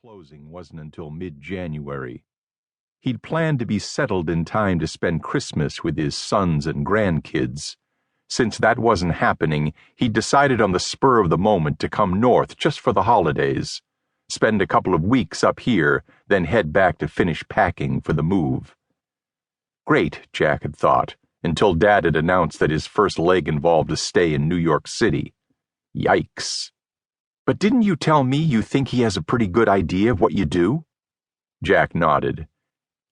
closing wasn't until mid-January. He'd planned to be settled in time to spend Christmas with his sons and grandkids. Since that wasn't happening, he'd decided on the spur of the moment to come north just for the holidays, spend a couple of weeks up here, then head back to finish packing for the move. Great, Jack had thought, until Dad had announced that his first leg involved a stay in New York City. Yikes. But didn't you tell me you think he has a pretty good idea of what you do? Jack nodded.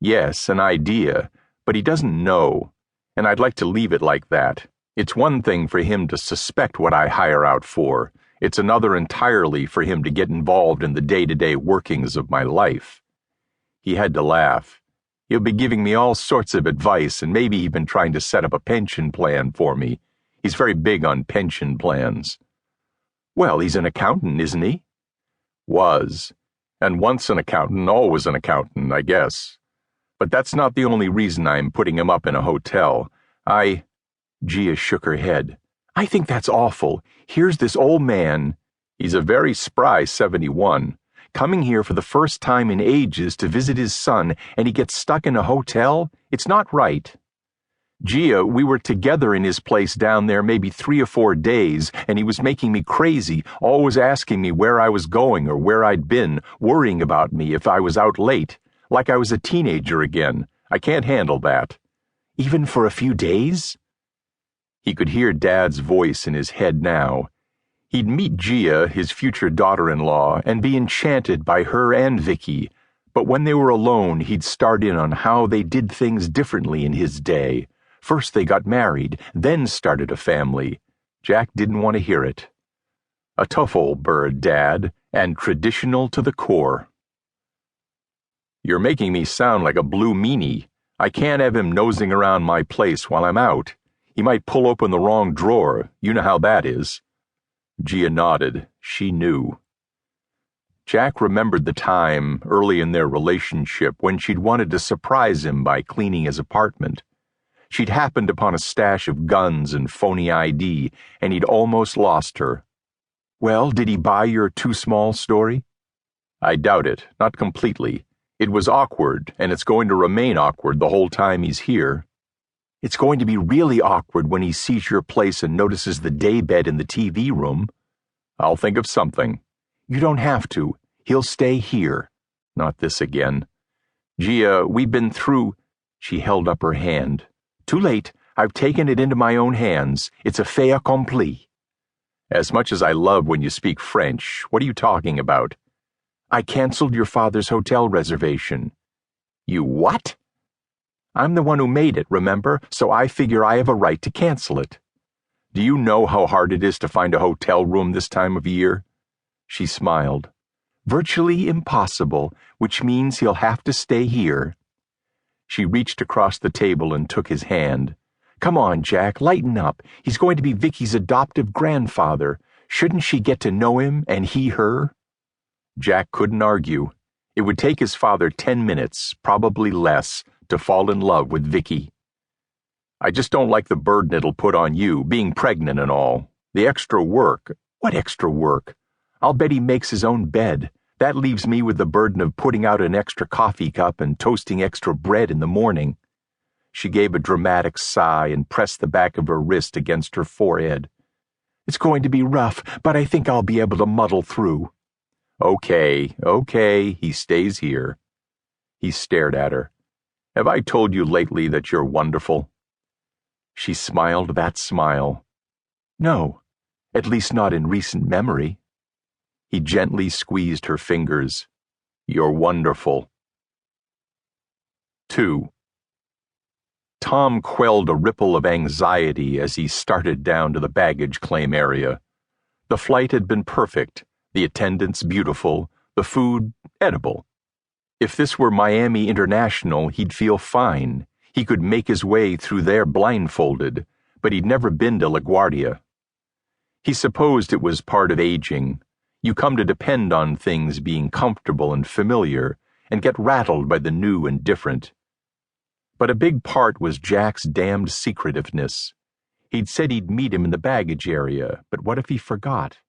Yes, an idea, but he doesn't know, and I'd like to leave it like that. It's one thing for him to suspect what I hire out for. It's another entirely for him to get involved in the day-to-day workings of my life. He had to laugh. He'll be giving me all sorts of advice and maybe even trying to set up a pension plan for me. He's very big on pension plans. Well, he's an accountant, isn't he? Was. And once an accountant, always an accountant, I guess. But that's not the only reason I'm putting him up in a hotel. Gia shook her head. I think that's awful. Here's this old man. He's a very spry 71, coming here for the first time in ages to visit his son, and he gets stuck in a hotel? It's not right. Gia, we were together in his place down there maybe 3 or 4 days, and he was making me crazy, always asking me where I was going or where I'd been, worrying about me if I was out late, like I was a teenager again. I can't handle that. Even for a few days? He could hear Dad's voice in his head now. He'd meet Gia, his future daughter-in-law, and be enchanted by her and Vicky, but when they were alone, he'd start in on how they did things differently in his day. First they got married, then started a family. Jack didn't want to hear it. A tough old bird, Dad, and traditional to the core. You're making me sound like a blue meanie. I can't have him nosing around my place while I'm out. He might pull open the wrong drawer. You know how that is. Gia nodded. She knew. Jack remembered the time, early in their relationship, when she'd wanted to surprise him by cleaning his apartment. She'd happened upon a stash of guns and phony ID, and he'd almost lost her. Well, did he buy your too small story? I doubt it, not completely. It was awkward, and it's going to remain awkward the whole time he's here. It's going to be really awkward when he sees your place and notices the daybed in the TV room. I'll think of something. You don't have to. He'll stay here. Not this again. Gia, we've been through... She held up her hand. Too late. I've taken it into my own hands. It's a fait accompli. As much as I love when you speak French, what are you talking about? I canceled your father's hotel reservation. You what? I'm the one who made it, remember? So I figure I have a right to cancel it. Do you know how hard it is to find a hotel room this time of year? She smiled. Virtually impossible, which means he'll have to stay here. She reached across the table and took his hand. Come on, Jack, lighten up. He's going to be Vicky's adoptive grandfather. Shouldn't she get to know him and he her? Jack couldn't argue. It would take his father 10 minutes, probably less, to fall in love with Vicky. I just don't like the burden it'll put on you, being pregnant and all. The extra work. What extra work? I'll bet he makes his own bed. That leaves me with the burden of putting out an extra coffee cup and toasting extra bread in the morning. She gave a dramatic sigh and pressed the back of her wrist against her forehead. It's going to be rough, but I think I'll be able to muddle through. Okay, he stays here. He stared at her. Have I told you lately that you're wonderful? She smiled that smile. No, at least not in recent memory. He gently squeezed her fingers. You're wonderful. 2. Tom quelled a ripple of anxiety as he started down to the baggage claim area. The flight had been perfect, the attendants beautiful, the food edible. If this were Miami International, he'd feel fine. He could make his way through there blindfolded, but he'd never been to LaGuardia. He supposed it was part of aging. You come to depend on things being comfortable and familiar, and get rattled by the new and different. But a big part was Jack's damned secretiveness. He'd said he'd meet him in the baggage area, but what if he forgot?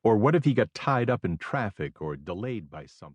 Or what if he got tied up in traffic or delayed by something?